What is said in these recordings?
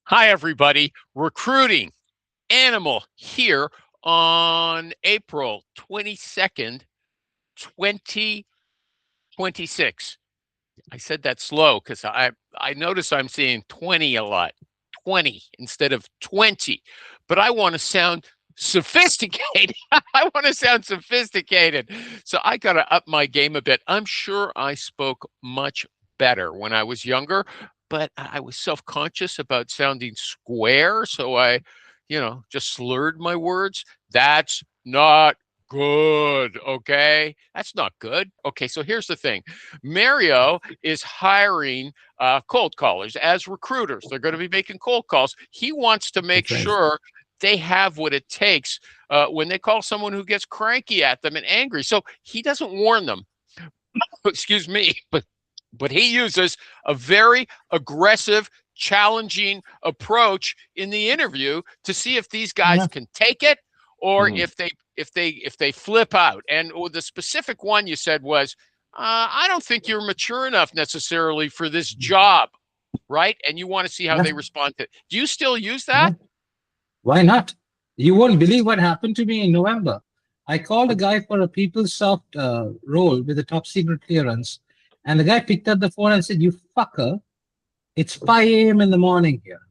Hi, everybody. Recruiting Animal here on April 22nd, 2026. I said that slow because I notice I'm saying 20 a lot, 20 instead of 20. But I want to sound sophisticated. I want to sound sophisticated. So I got to up my game a bit. I'm sure I spoke much better when I was younger, but I was self conscious about sounding square. So I just slurred my words. That's not good. Okay. That's not good. Okay. So here's the thing. Mario is hiring cold callers as recruiters. They're going to be making cold calls. He wants to make That's right. sure they have what it takes when they call someone who gets cranky at them and angry. So he doesn't warn them. Excuse me, but he uses a very aggressive, challenging approach in the interview to see if these guys Yeah. can take it or Mhm. if they flip out. And the specific one you said was, I don't think you're mature enough necessarily for this job, right? And you want to see how Yeah. they respond to it. Do you still use Yeah. that? Why not? You won't believe what happened to me in November. I called a guy for a PeopleSoft role with a top secret clearance, and the guy picked up the phone and said, "You fucker, it's 5 a.m. in the morning here."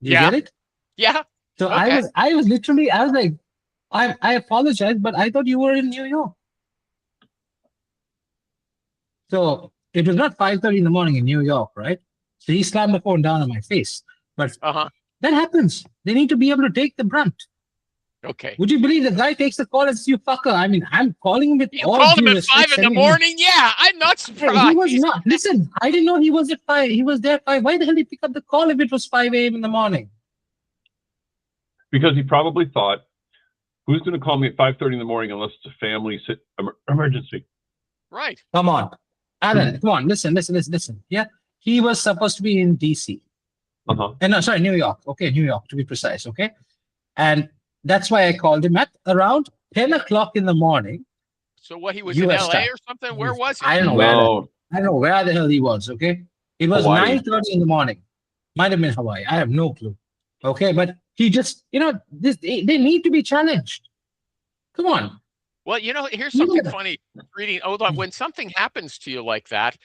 Do you Yeah. get it? Yeah. So Okay. I was literally, I was like, I apologize, but I thought you were in New York. So it was not 5:30 in the morning in New York, right? So he slammed the phone down on my face. But Uh-huh. that happens. They need to be able to take the brunt. Okay. Would you believe the guy takes the call and says, "You fucker"? I mean, I'm calling him with You all called him due at respect. 5 in the Saying, "Hey, morning? Yeah, I'm not hey, he was surprised. not. Listen, I didn't know he was at 5. He was there at 5. Why the hell did he pick up the call if it was 5 a.m. in the morning? Because he probably thought, who's going to call me at 5:30 in the morning unless it's a family emergency? Right. Come on. Alan, come on. Listen. Yeah. He was supposed to be in DC. Uh-huh. And no, sorry, New York. Okay, New York to be precise. Okay. And that's why I called him at around 10 o'clock in the morning, So what, he was in US LA time. or something? Where was I he? don't know where No, I don't know where the hell he was. Okay. It was Hawaii. 9:30 in the morning. Might have been Hawaii. I have no clue. Okay. But he just, they need to be challenged. Come on. Well, here's You something know funny. Reading, hold on. When something happens to you like that,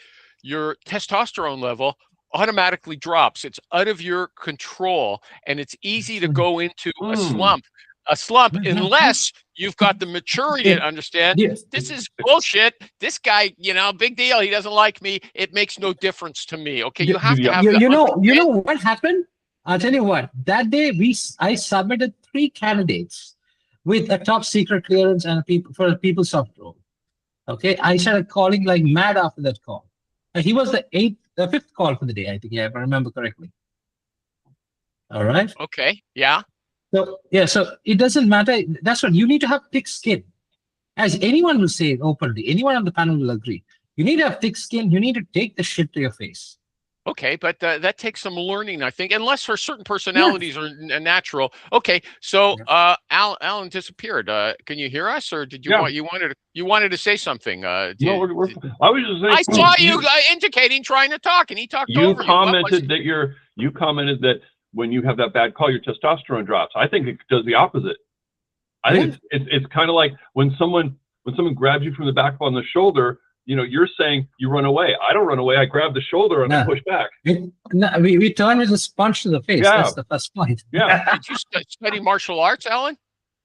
your testosterone level automatically drops. It's out of your control, and it's easy to go into a Mm. slump. A slump, unless you've got the maturity to understand Yes. this is bullshit. This guy, big deal. He doesn't like me. It makes no difference to me. Okay, you have to have the You understand. know what happened? I'll tell you what. That day I submitted 3 candidates with a top secret clearance and for a PeopleSoft role. Okay, I started calling like mad after that call. He was the fifth call for the day, I think, yeah, if I remember correctly. All right. Okay, yeah. So yeah, so it doesn't matter. That's what you need to have thick skin. As anyone will say openly, anyone on the panel will agree. You need to have thick skin. You need to take the shit to your face. Okay, but that takes some learning, I think, unless her certain Yeah. personalities are natural. Okay, so Yeah. Alan disappeared. Can you hear us, or did you Yeah. you wanted to say something? No, I was just I saying. saw you indicating trying to talk, and he talked You over you. What was commented it? you commented that when you have that bad call, your testosterone drops. I think it does the opposite. I think it's kind of like when someone grabs you from the back on the shoulder. You're saying you run away. I don't run away. I grab the shoulder and I No. push back. We turn with a sponge to the face. Yeah. That's the first point. Yeah. Did you study martial arts, Alan?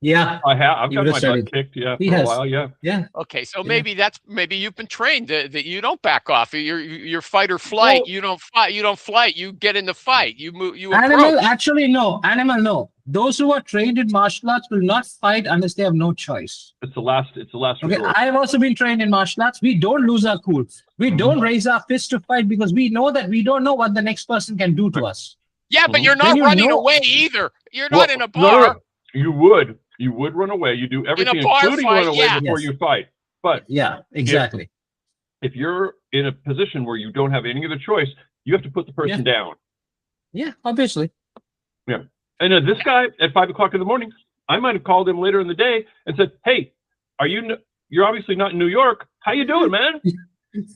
Yeah. I have. I've You got would have my studied. butt kicked. Yeah, He for a has. while. Yeah. Yeah. Okay, so Yeah. maybe you've been trained that you don't back off. You're fight or flight. Well- You don't fight. You don't flight. You get in the fight. You move. You Animal, approach. actually, no. Animal, no. Those who are trained in martial arts will not fight unless they have no choice. It's the last Okay, resort. I have also been trained in martial arts. We don't lose our cool. We don't raise our fist to fight because we know that we don't know what the next person can do to us. Yeah, but you're When not you running know- away either. You're Well, not in a no, bar. You would run away. You do everything, bar including fight, run away yeah. before Yes. you fight. But Yeah, exactly. if you're in a position where you don't have any other choice, you have to put the person down. Yeah, obviously. And this guy at 5 o'clock in the morning, I might have called him later in the day and said, "Hey, you're obviously not in New York. How you doing, man?"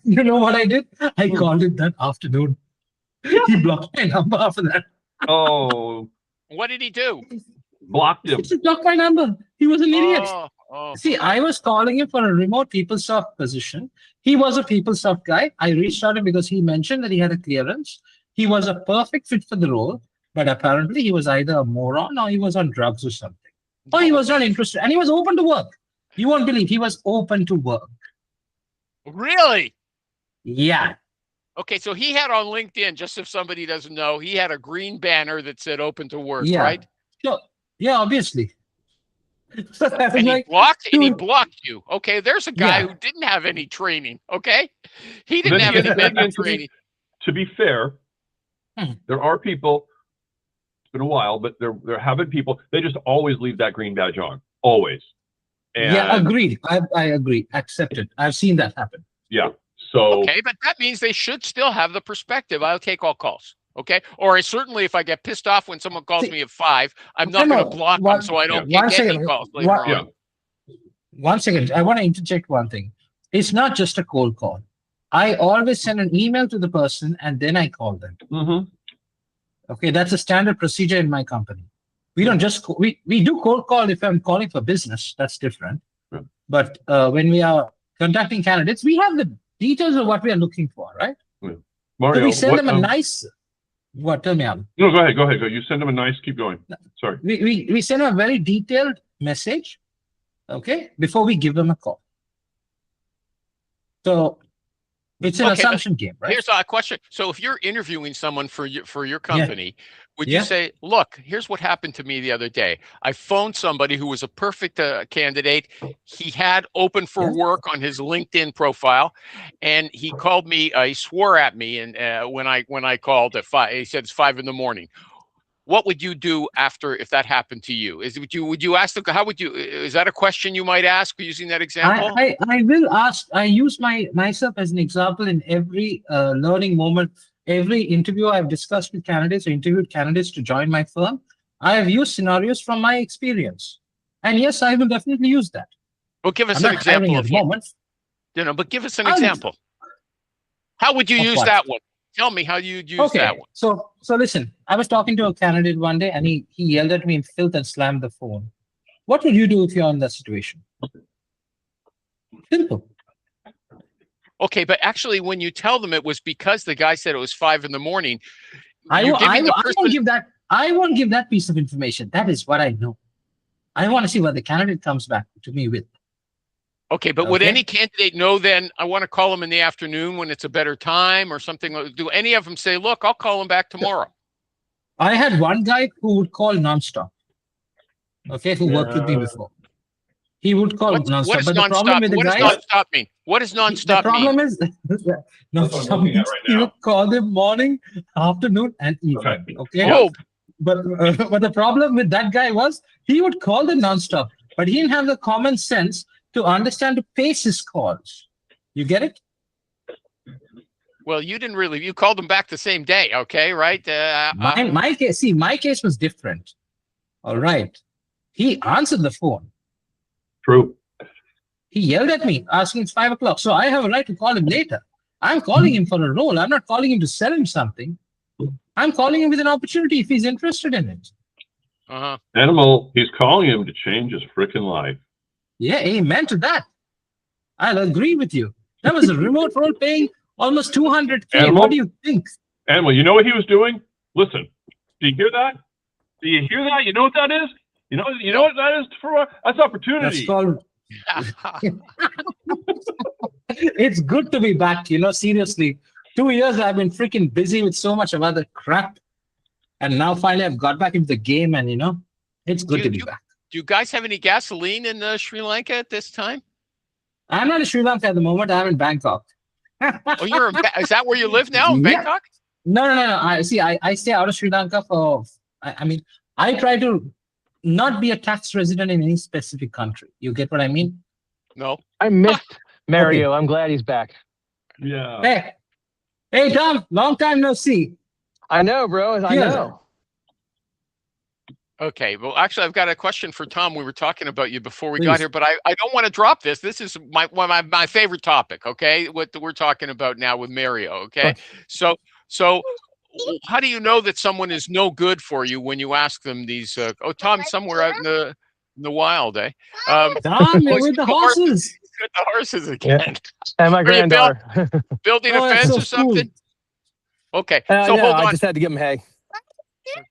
You know what I did? I called it that afternoon. He blocked my number after that. Oh, What did he do? blocked him. He just blocked my number. He was an idiot. Oh. See, I was calling him for a remote PeopleSoft position. He was a PeopleSoft guy. I reached out to him because he mentioned that he had a clearance. He was a perfect fit for the role, but apparently he was either a moron or he was on drugs or something. Or he was not interested. And he was open to work. You won't believe he was open to work. Really? Yeah. Okay, so he had on LinkedIn, just if somebody doesn't know, he had a green banner that said open to work, Yeah. right? Sure. Yeah, obviously. So I was And he like, blocked and he dude. blocked you. Okay, there's a guy Yeah. who didn't have any training. Okay, he Then didn't have any again, mental to be- training. To be fair, Hmm. there are people. It's been a while, but there have been people. They just always leave that green badge on, always. And Yeah, agreed. I agree. Accepted. I've seen that happen. yeah. So Okay, but that means they should still have the perspective. I'll take all calls. Okay, or I certainly, if I get pissed off when someone calls See, me at 5, I'm not no, going to block one- them so I don't one get any second. calls later One- on. yeah. One second. I want to interject one thing. It's not just a cold call. I always send an email to the person and then I call them. Mhm. Okay, that's a standard procedure in my company. We don't just we do cold call if I'm calling for business. That's different. Yeah. But when we are contacting candidates, we have the details of what we are looking for, right? So Mario, we send what, them a nice. What? Tell me, Alan. no, go ahead. Go. You send them a nice. Keep going. Sorry. We send them a very detailed message, okay, before we give them a call. So it's an Okay, but assumption game, right? Here's a question. So if you're interviewing someone for your company, would Yeah. you say, look, here's what happened to me the other day. I phoned somebody who was a perfect candidate. He had open for Yeah. work on his LinkedIn profile, and he called me. He swore at me, and when I called at 5, he said it's 5 a.m. What would you do after if that happened to you? Would you ask the how would you is that a question you might ask using that example? I will ask. I use myself as an example in every learning moment. Every interview I've discussed with candidates or interviewed candidates to join my firm, I have used scenarios from my experience. And yes, I will definitely use that. Well, give us I'm an not hiring example at of the what, moment. but give us an I'll- example. How would you Of use what? that one? Tell me how you'd use Okay, that one. so listen, I was talking to a candidate one day and he yelled at me in filth and slammed the phone. What would you do if you're in that situation? Simple. Okay, but actually, when you tell them it was because the guy said it was 5 a.m, I you're won't giving the I person. won't give that. I won't give that piece of information. That is what I know. I want to see what the candidate comes back to me with. Okay, but would Okay. any candidate know then? I want to call him in the afternoon when it's a better time or something. Do any of them say, "Look, I'll call him back tomorrow"? I had one guy who would call nonstop. Okay, who worked with me before. He would call What nonstop. does But the problem nonstop? with the What does guy, nonstop mean? What does the nonstop mean? problem is, That's what I'm nonstop looking at means right he now. would call them morning, afternoon, and evening. Okay. Oh, But the problem with that guy was he would call them nonstop, but he didn't have the common sense to understand to pace his calls. You get it? well, you didn't really. You called him back the same day, okay? Right? My case, see, my case was different. All right. He answered the phone. True. He yelled at me, asking it's 5 o'clock. So I have a right to call him later. I'm calling him for a role. I'm not calling him to sell him something. I'm calling him with an opportunity if he's interested in it. Uh-huh. Animal. He's calling him to change his freaking life. Yeah, amen to that. I'll agree with you. That was a remote role paying almost 200K. Animal? What do you think? Animal. You know what he was doing? Listen. Do you hear that? Do you hear that? You know what that is? You know what that is for? That's opportunity. That's called. It's good to be back. Seriously. 2 years I've been freaking busy with so much of other crap. And now finally I've got back into the game and it's good to be back. Do you guys have any gasoline in Sri Lanka at this time? I'm not in Sri Lanka at the moment. I'm in Bangkok. Oh, you're in is that where you live now? In Yeah. Bangkok? No. I stay out of Sri Lanka for, I try to not be a tax resident in any specific country. You get what I mean? No. I missed Mario. I'm glad he's back. Yeah. Hey, Tom, long time no see. I know, bro. I Yeah. know. Okay. Well, actually, I've got a question for Tom. We were talking about you before we Please. got here, but I don't want to drop this. This is my favorite topic. Okay, what we're talking about now with Mario. Okay, so how do you know that someone is no good for you when you ask them these? Tom's somewhere out in the wild, eh? Tom, you're he's with the with the horses. horses. He's with the horses again. And my Are you granddaughter. Building Oh, a that's fence so or something? Okay, No, so hold I on. just had to give him hay.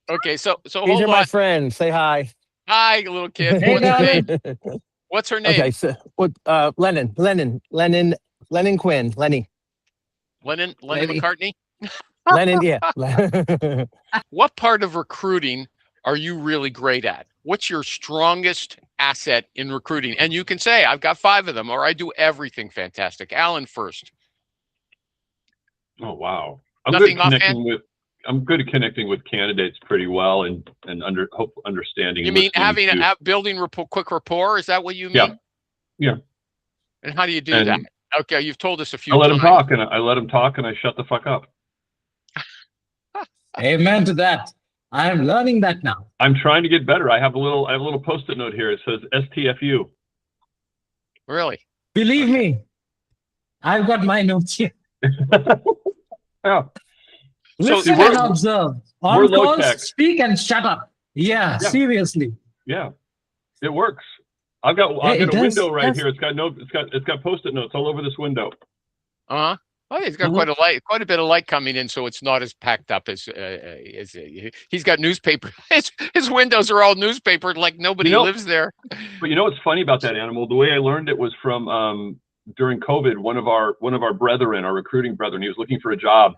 Okay, so These hold are my on. friends. Say hi. Hi, little kid. Hey, What's her darling. name? What's her name? Okay, so what? Lennon Quinn, Lenny, Lennon Lenny. McCartney. Lennon. Yeah. What part of recruiting are you really great at? What's your strongest asset in recruiting? And you can say, I've got 5 of them, or I do everything fantastic. Alan first. Oh wow. I'm Nothing good at offhand? I'm good at connecting with candidates pretty well and understanding. You and mean listening to- building quick rapport? Is that what you mean? Yeah. And how do you do And that? Okay, you've told us a few I let times. them talk, and I let them talk, and I shut the fuck up. Amen to that. I am learning that now. I'm trying to get better. I have a little post-it note here. It says STFU. Really? Believe me, I've got my notes here. Yeah. Listen we're- and observe. we're On low calls, tech. speak and shut up. Yeah, Yeah. seriously. Yeah, it works. I've got It a does, window right yes. here. It's got post-it notes all over this window. Uh-huh. Oh, he's got Mhm. quite a bit of light coming in, so it's not as packed up as he's got newspaper. His windows are all newspaper, like nobody lives there. But you know what's funny about that animal? The way I learned it was from during COVID. One of our brethren, our recruiting brethren, he was looking for a job.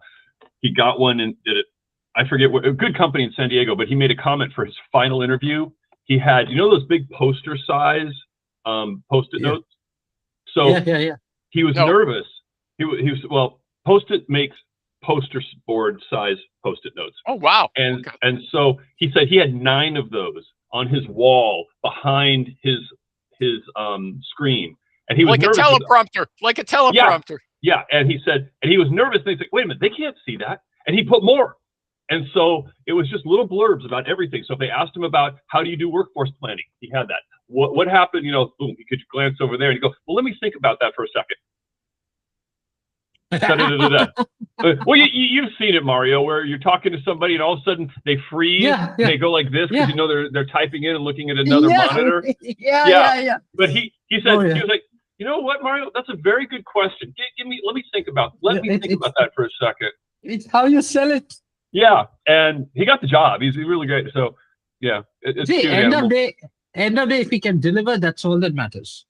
He got one and did it. I forget what, a good company in San Diego, but he made a comment for his final interview. He had, those big poster size post-it Yeah. notes. So Yeah. he was No. nervous. He was Post-it makes poster board size Post-it notes. Oh wow! And Okay. and so he said he had 9 of those on his wall behind his screen, and he was like a nervous. teleprompter, like a teleprompter. Yeah, and he said, and he was nervous. And he's like, "Wait a minute, they can't see that." And he put more, and so it was just little blurbs about everything. So if they asked him about how do you do workforce planning, he had that. What happened? Boom. You could glance over there and you go, "Well, let me think about that for a second." Well, you've seen it, Mario, where you're talking to somebody and all of a sudden they freeze. Yeah. And they go like this because Yeah. they're typing in and looking at another Yeah. monitor. Yeah. But he said, Oh, yeah. he was like, "You know what, Mario? That's a very good question. Let me think about that for a second." It's how you sell it. Yeah, and he got the job. He's really great. So yeah, it's See, cute end animal. of day, if we can deliver, that's all that matters.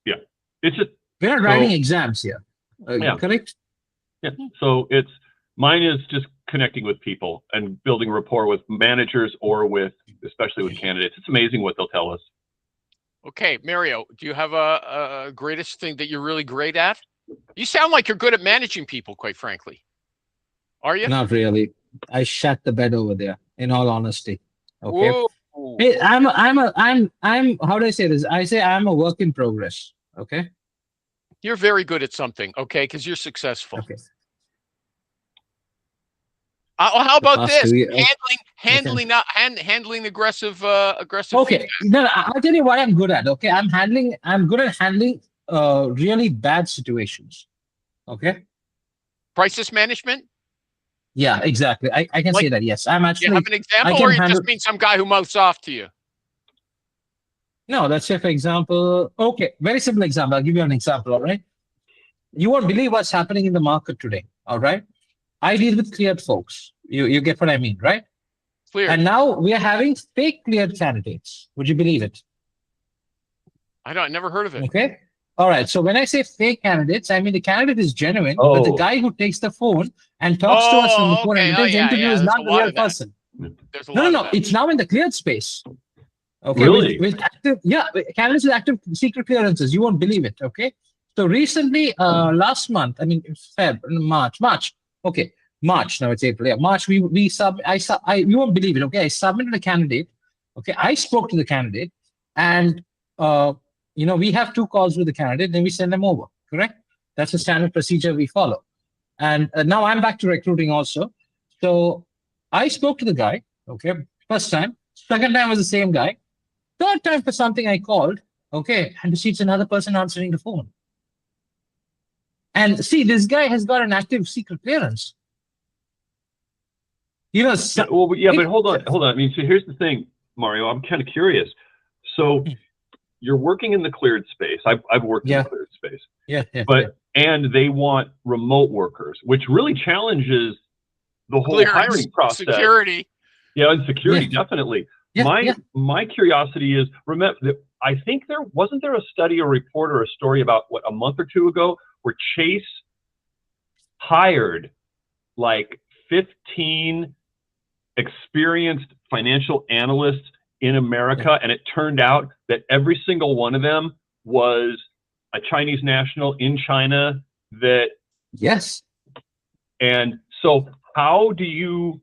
It's just We're not writing exams here. Yeah. Correct? yeah. So mine is just connecting with people and building rapport with managers or especially with candidates. It's amazing what they'll tell us. Okay, Mario, do you have a greatest thing that you're really great at? You sound like you're good at managing people, quite frankly. Are you? Not really. I shat the bed over there, in all honesty. Okay. Whoa. Hey, I'm how do I say this? I say I'm a work in progress. Okay. You're very good at something, okay? Because you're successful. Okay. How about past this? 2 years- Handling aggressive Okay. feedback. No, I'll tell you what I'm good at. Okay. I'm good at handling really bad situations. Okay. Crisis management? Yeah, exactly. I can say that. Yes. I'm Do you actually have an example, can or you handle- just mean some guy who mouths off to you? No, let's say, for example, okay, very simple example. I'll give you an example, all right? You won't believe what's happening in the market today, all right? I deal with cleared folks. You get what I mean, right? Clear. And now we are having fake cleared candidates. Would you believe it? I never heard of it. Okay. All right. So when I say fake candidates, I mean the candidate is genuine, but the Oh. guy who takes the phone and talks to us on the Oh, phone okay. and Oh, does the yeah, interview yeah. is There's not a the lot real of that. person. There's a lot No. of that. It's now in the cleared space. Okay. Really? With active, yeah, candidates with active secret clearances. You won't believe it. Okay. So recently, last month, I mean, March. Okay. March. Now it's April. Yeah. March. We you won't believe it. Okay. I submitted a candidate. Okay. I spoke to the candidate and, we have 2 calls with the candidate, then we send them over. Correct. That's the standard procedure we follow. And now I'm back to recruiting also. So I spoke to the guy. Okay. First time. Second time was the same guy. Third time for something I called. Okay. And it's another person answering the phone. And see, this guy has got an active secret clearance. You know, But hold on. I mean, so here's the thing, Mario. I'm kind of curious. So you're working in the cleared space. I've worked in the cleared space. And they want remote workers, which really challenges the whole hiring process. Security. Yeah, and security, definitely. My curiosity is, remember, I think wasn't there a study or report or a story about a month or two ago where Chase hired like 15 experienced financial analysts in America, and it turned out that every single one of them was a Chinese national in China and so how do you,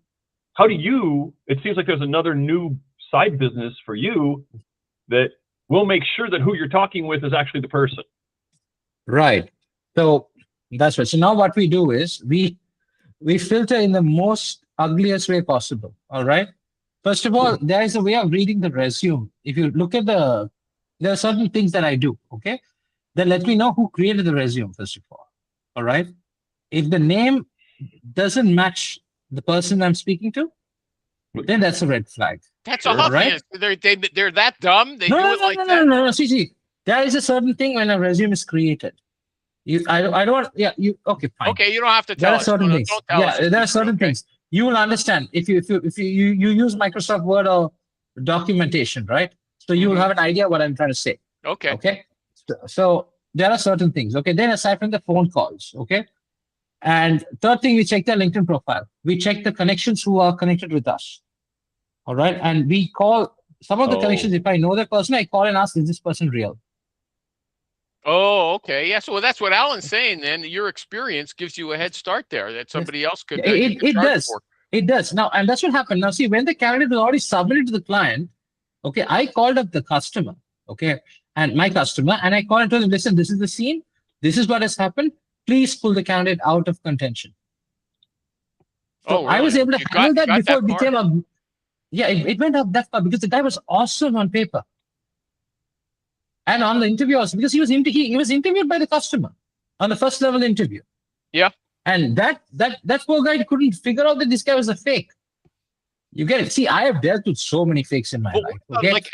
it seems like there's another new side business for you that will make sure that who you're talking with is actually the person. Right. So that's right. So now what we do is we filter in the most ugliest way possible. All right. First of all, there is a way of reading the resume. If you look at there are certain things that I do. Okay. Then let me know who created the resume, first of all. All right. If the name doesn't match the person I'm speaking to, then that's a red flag. That's obvious. Right? They're that dumb. They do it like that. No. See. There is a certain thing when a resume is created. I don't want. Yeah. Okay. Fine. Okay. You don't have to tell us. There are certain things. There are certain things. You will understand if you use Microsoft Word or documentation, right? So you will have an idea what I'm trying to say. Okay. Okay. So there are certain things. Okay. Then aside from the phone calls. Okay. And third thing, we check their LinkedIn profile. We check the connections who are connected with us. All right. And we call some of the connections. If I know the person, I call and ask, is this person real? Oh, okay. Yeah. So that's what Alan's saying then. Your experience gives you a head start there that somebody else could. It does. It does. Now, and that's what happened. Now, see, when the candidate was already submitted to the client, okay, I called up the customer, okay, and my customer, and I called and told him, listen, this is the scene. This is what has happened. Please pull the candidate out of contention. So really? I was able to handle that before it became a. Yeah, it went up that far because the guy was awesome on paper. And on the interview also, because he was interviewed by the customer on the first level interview. Yeah. And that poor guy couldn't figure out that this guy was a fake. You get it. See, I have dealt with so many fakes in my life. Okay? Like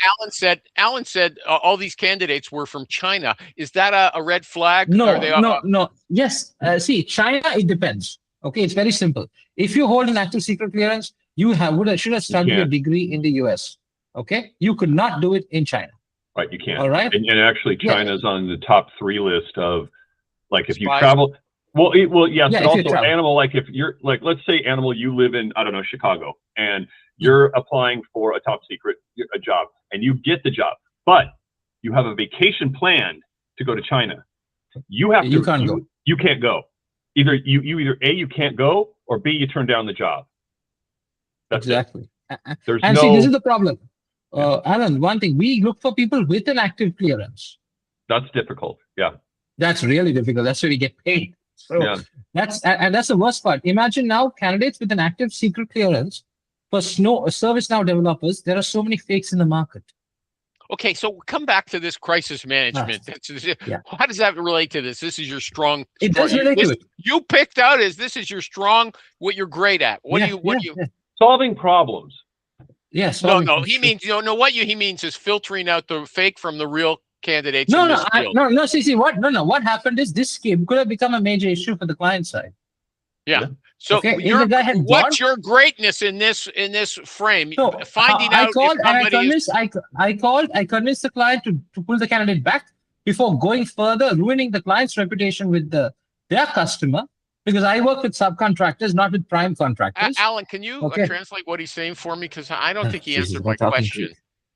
Alan said, all these candidates were from China. Is that a red flag? No. Yes. See, China, it depends. Okay, it's very simple. If you hold an active secret clearance, you should have studied your degree in the US. Okay, you could not do it in China. Right, you can't. All right. And actually, China's on the top 3 list of, like, if you travel. Well, yes, but also Animal. Like, if you're like, let's say Animal, you live in, I don't know, Chicago, and you're applying for a top secret job, and you get the job, but you have a vacation planned to go to China. You have to. You can't go. You can't go. Either you A, you can't go, or B, you turn down the job. That's exactly. There's and see, this is the problem. Alan, one thing, we look for people with an active clearance. That's difficult. Yeah. That's really difficult. That's where we get paid. So that's the worst part. Imagine now candidates with an active secret clearance for ServiceNow developers. There are so many fakes in the market. Okay, so come back to this crisis management. How does that relate to this? This is your strong. It does relate to it. You picked out as this is your strong, what you're great at. What do you? Solving problems. Yes. No. He means he means is filtering out the fake from the real candidates. No. See, what happened is this scheme could have become a major issue for the client side. Yeah. So what's your greatness in this frame? So, finding out I convinced the client to pull the candidate back before going further, ruining the client's reputation with their customer. Because I work with subcontractors, not with prime contractors. Alan, can you translate what he's saying for me? Because I don't think he answered my question.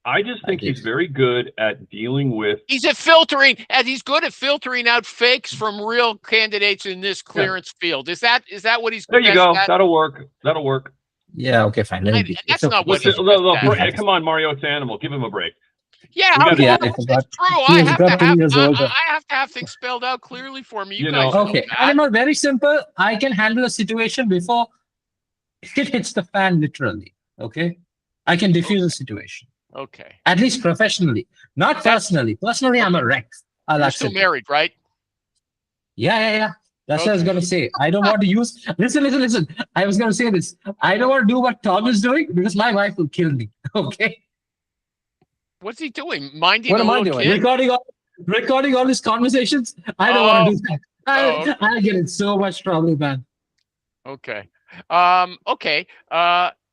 I just think he's very good at dealing with. He's good at filtering out fakes from real candidates in this clearance field. Is that what he's? There you go. That'll work. Yeah. Okay. Fine. That's not what. Come on, Mario. It's Animal. Give him a break. Yeah, it's true. I have to have things spelled out clearly for me. You guys okay. Animal, very simple. I can handle a situation before it hits the fan, literally. Okay. I can diffuse a situation. Okay. At least professionally, not personally. Personally, I'm a wreck. You're still married, right? Yeah. That's what I was going to say. I don't want to use. Listen. I was going to say this. I don't want to do what Tom is doing because my wife will kill me. Okay. What's he doing? Minding What a am I little doing? kid? Recording all these conversations. I don't want to do that. Oh. I get in so much trouble, man. Okay. Okay.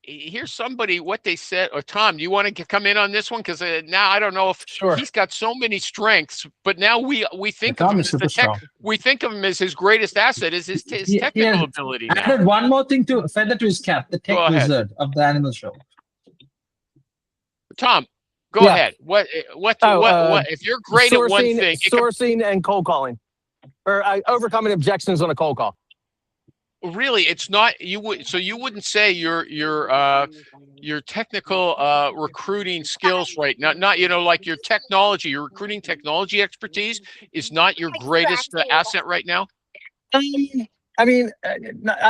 Here's somebody what they said. Or Tom, do you want to come in on this one? Because now I don't know if Sure. he's got so many strengths, but now we think Tom of him is as the super strong. we think of him as his greatest asset is his Yeah, technical yeah. ability I now. added one more thing to feather to his cap. The tech Go ahead. wizard of the animal show. Tom, go Yeah. ahead. What if you're great at one thing? it can- sourcing and cold calling, or overcoming objections on a cold call. really, it's not you would so you wouldn't say your technical recruiting skills right now, not like your technology, your recruiting technology expertise is not your greatest asset right now. I mean,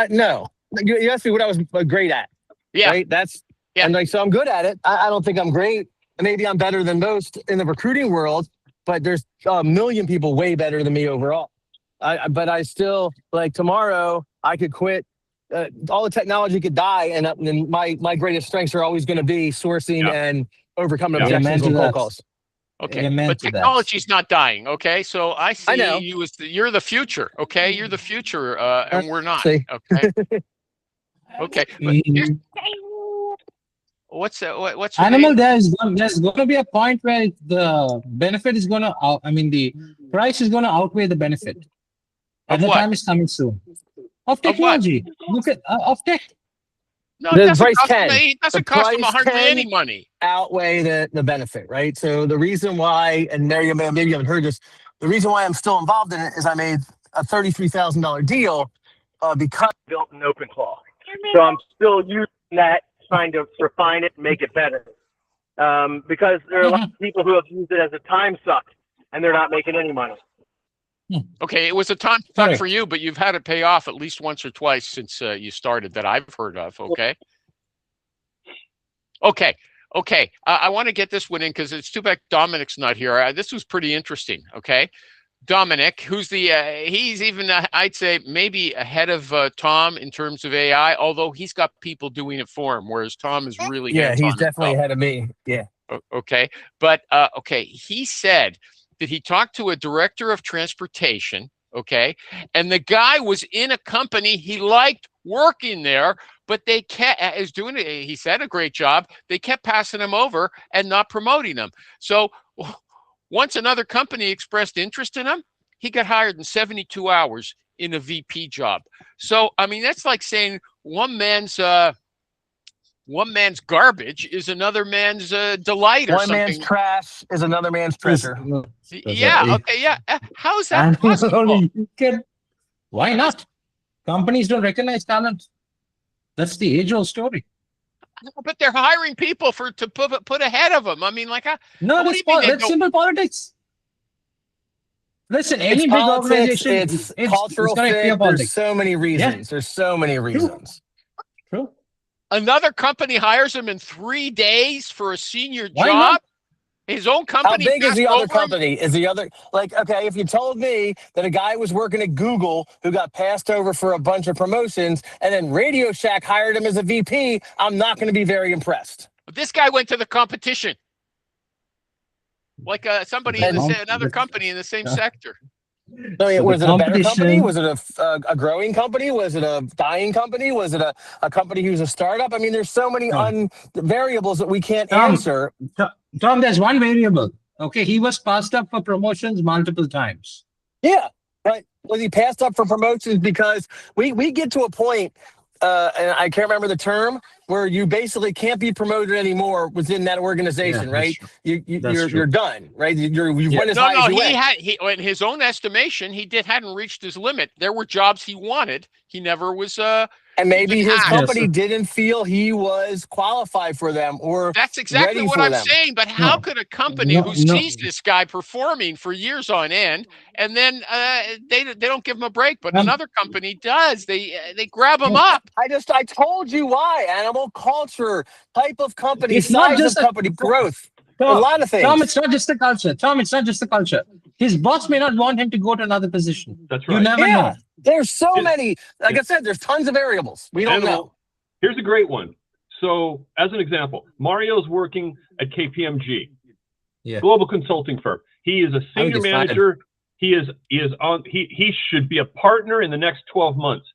no. You asked me what I was great at. Yeah. Right. That's Yeah. and so I'm good at it. I don't think I'm great. Maybe I'm better than most in the recruiting world, but there's a million people way better than me overall. But I still tomorrow I could quit. All the technology could die, and my greatest strengths are always going to be sourcing and overcoming objections Amen to on cold that. calls. Okay, Amen but to that. technology's not dying. Okay, so I see know. you as you're the future. Okay, you're the future, and we're not. See. Okay. Okay. But here's, what's what's her Animal, name? there's going to be a point where the benefit is going to, the price is going to outweigh the benefit. Of And the what? time is coming soon. Of Of what? technology. Look at, of tech. No, The it doesn't price cost can. them. It doesn't The cost them price hardly can. any money. Outweigh the benefit, right? So the reason why, and Mary, maybe you haven't heard this, the reason why I'm still involved in it is I made a $33,000 deal because I built an OpenClaw. So I'm still using that, trying to refine it and make it better. Because there are a lot of people who have used it as a time suck, and they're not making any money. Okay, it was a time suck Correct. for you, but you've had it pay off at least once or twice since you started that I've heard of. Okay. Okay. I want to get this one in because it's too bad Dominic's not here. This was pretty interesting. Okay. Dominic, who's he's even, I'd say, maybe ahead of Tom in terms of AI, although he's got people doing it for him, whereas Tom is really hands-on he's definitely himself. ahead of me. Yeah. Okay. But, he said that he talked to a director of transportation, okay, and the guy was in a company he liked working there, but they is doing it. He said a great job. They kept passing him over and not promoting him. So once another company expressed interest in him, he got hired in 72 hours in a VP job. So, I mean, that's like saying one man's garbage is another man's delight or One something. man's trash is another man's treasure. Yeah. Okay. Yeah. How is that possible? Why not? Companies don't recognize talent. That's the age-old story. But they're hiring people to put ahead of them. I mean, No, what do you mean they that's don't- simple politics. Listen, any It's big politics, organization, it's it's cultural gonna fit. clear There's politics. so many reasons. There's so many reasons. True. another company hires him in 3 days for a senior Why job? not? His own How company. big is the passed other over him? company? Is the other okay? If you told me that a guy was working at Google who got passed over for a bunch of promotions, and then Radio Shack hired him as a VP, I'm not going to be very impressed. This guy went to the competition. Like somebody in another company in the same sector. I mean, So was the it a better company? competition- Was it a growing company? Was it a dying company? Was it a company who's a startup? I mean, there's so many variables that we can't answer. Tom, there's one variable. Okay, he was passed up for promotions multiple times. Yeah, but was he passed up for promotions? Because we get to a point, and I can't remember the term, where you basically can't be promoted anymore within that organization, Yeah, right? That's true. You're done, right? You've went as No, high as you he went. had in his own estimation, hadn't reached his limit. There were jobs he wanted. He never was And maybe his Yeah, company so- didn't feel he was qualified for them, or That's exactly ready what for I'm them. saying. But how No. could a company No, who no. sees this guy performing for years on end, and then they don't give him a break, but another company does? They grab him up. I told you why. Animal culture, type of company, It's not size just of a- company, growth, a Tom, lot of things. Tom, it's not just the culture. Tom, it's not just the culture. His boss may not want him to go to another position. That's You right. never Yeah. know. There's so Yeah. many. Like Yeah. I said, there's tons of variables. We don't know. Here's a great one. So, as an example, Mario's working at KPMG, Yeah. global consulting firm. He is a senior get fired. manager. He should be a partner in the next 12 months.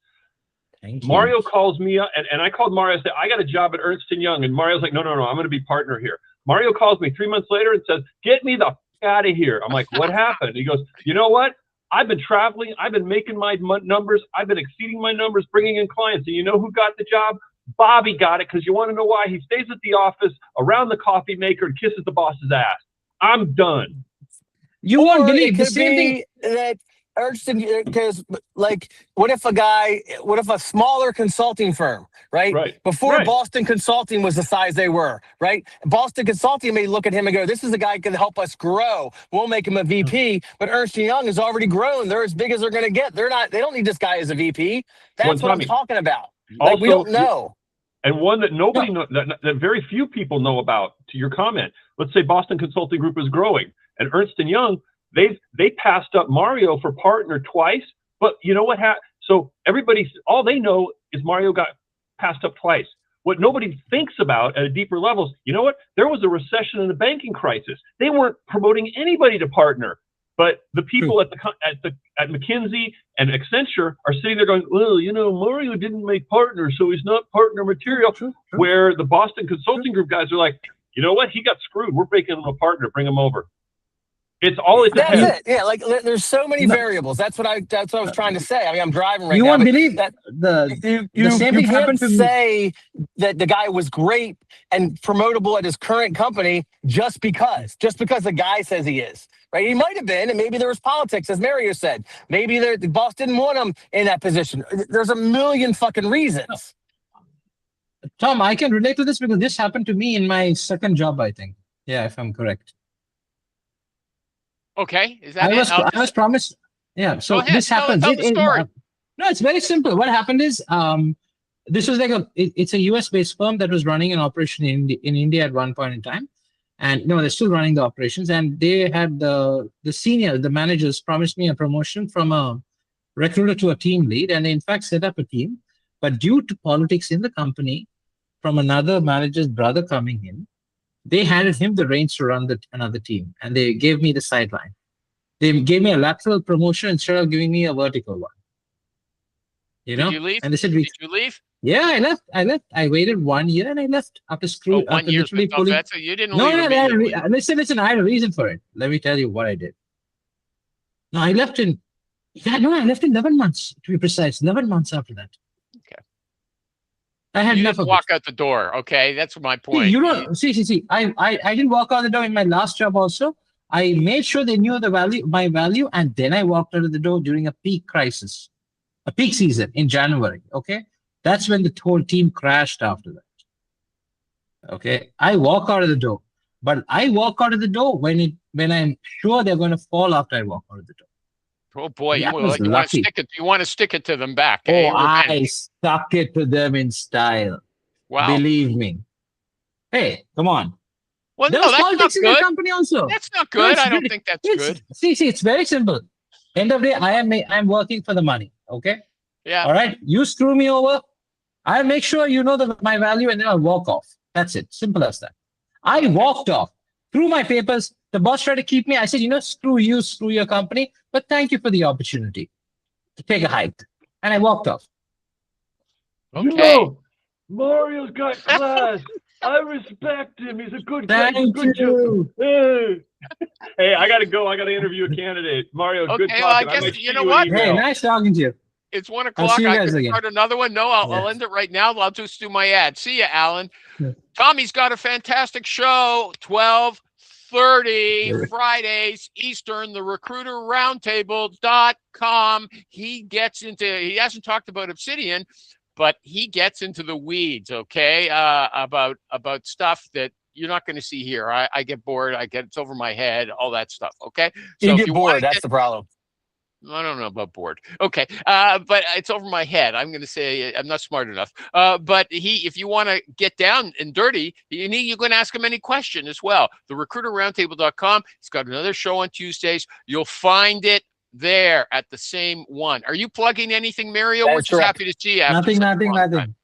Thank you. Mario calls me up, and I called Mario and said, I got a job at Ernst & Young. And Mario's like, no, I'm going to be partner here. Mario calls me 3 months later and says, get me the f- out of here. I'm like, what happened? He goes, you know what? I've been traveling. I've been making my numbers. I've been exceeding my numbers, bringing in clients. And you know who got the job? Bobby got it, because you want to know why? He stays at the office around the coffee maker and kisses the boss's ass. I'm done. You won't Or believe it the could same thing. be that Ernst, because like, what if a smaller consulting firm, right? Right. Before Right. Boston Consulting was the size they were, right? Boston Consulting may look at him and go, this is a guy who can help us grow. We'll make him a VP, but Ernst & Young has already grown. They're as big as they're going to get. They don't need this guy as a VP. That's what I'm Tommy, talking about. Like, we also, don't know. And one that nobody know, that very few people know about, to your comment. Let's say Boston Consulting Group is growing, and Ernst & Young, they passed up Mario for partner twice, but you know what happened? So all they know is Mario got passed up twice. What nobody thinks about at a deeper level is, you know what? There was a recession and a banking crisis. They weren't promoting anybody to partner, but the people at McKinsey and Accenture are sitting there going, well, you know, Mario didn't make partner, so he's not partner material. Where the Boston Consulting Group guys are like, you know what? He got screwed. We're making him a partner. Bring him over. It's That's head. it. Yeah, like there's so many No. variables. That's what I was trying to say. I mean, I'm driving right You now. won't but believe that the you same thing can't happened to me. say that the guy was great and promotable at his current company just because the guy says he is. Right? He might have been, and maybe there was politics, as Mario said. Maybe the boss didn't want him in that position. There's a million fucking reasons. Tom, I can relate to this because this happened to me in my second job, I think. Yeah, if I'm correct. Okay, is that I it? was promised. Yeah, so Go ahead, this tell happens. the story. No, it's very simple. What happened is, this was like it's a US based firm that was running an operation in India at one point in time, and no, they're still running the operations. And they had the managers promised me a promotion from a recruiter to a team lead, and they in fact set up a team. But due to politics in the company, from another manager's brother coming in, they handed him the reins to run another team, and they gave me the sideline. They gave me a lateral promotion instead of giving me a vertical one. You know? Did you leave? And they said, Did you leave? yeah, I left. I waited 1 year and I left after Oh, after 1 year. literally Oh, pulling. so you didn't No, leave no, immediately. listen, I had a reason for it. Let me tell you what I did. No, I left in 11 months, to be precise. 11 months after that. Okay. I had You enough didn't of walk out the door. Okay, that's my it. point. You don't see. I didn't walk out the door in my last job also. I made sure they knew my value, and then I walked out of the door during a peak crisis, a peak season in January. Okay, that's when the whole team crashed after that. Okay, I walk out of the door, but I walk out of the door when I'm sure they're going to fall after I walk out of the door. Oh boy, Yeah, I you was want to lucky. stick it. You want to stick it to them back. Oh, eh? I Revenge. stuck it to them in style. Wow. Believe me. Hey, come on. Well, There no, was that's not politics in the good. company also. That's not No, good. it's I don't really- think that's It's, good. see, it's very simple. End of the day, I'm working for the money. Okay. Yeah. All right. You screw me over. I'll make sure you know my value, and then I'll walk off. That's it. Simple as that. I walked off, threw my papers. The boss tried to keep me. I said, screw you, screw your company. But thank you for the opportunity to take a hike. And I walked off. Okay. You know, Mario's got class. I respect him. He's a good guy. He's a Thank good you. Hey, I gotta go. I gotta interview a candidate. Mario, good Okay, well, I talking. guess- might you shoot know an what? email. Hey, nice talking to you. It's 1 I'll o'clock. see you I guys can again. start another one. No, I'll Yeah. end it right now. I'll just do my ad. See you, Alan. Yeah. Tommy's got a fantastic show. 12:30 Yeah. Fridays Eastern. The recruiterroundtable.com. He hasn't talked about Obsidian, but he gets into the weeds. Okay, about stuff that you're not going to see here. I get bored. It's over my head. All that stuff. Okay. You if get you wanna bored. That's the problem. I don't know about bored. Okay, but it's over my head. I'm going to say I'm not smart enough. But if you want to get down and dirty, you can ask him any question as well. TheRecruiterRoundtable.com. He's got another show on Tuesdays. You'll find it there at the same one. Are you plugging anything, Mario? We're That's just correct. happy to see you. After such a Nothing. long time.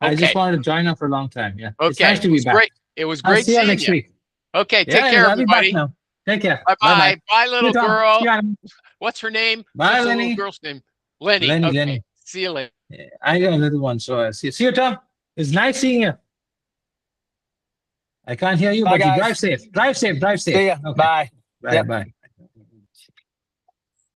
I just Okay. wanted to join up for a long time. Yeah. It's Okay, nice to it be was back. great. It was I'll great see you seeing next you. week. Okay, take Yeah, care, I'll be back everybody. now. Take care. Bye-bye. Bye, See little you, Tom. girl. See you, Adam. What's her name? Bye, What's the Lenny. little girl's name? Lenny. Lenny, Okay. Lenny. See you later. Yeah, I got a little one, so see you, Tom. It's nice seeing you. I can't hear you, Bye, but you guys. drive safe. Drive safe. Drive safe. See ya. Okay. Bye. Bye. Yep. Bye.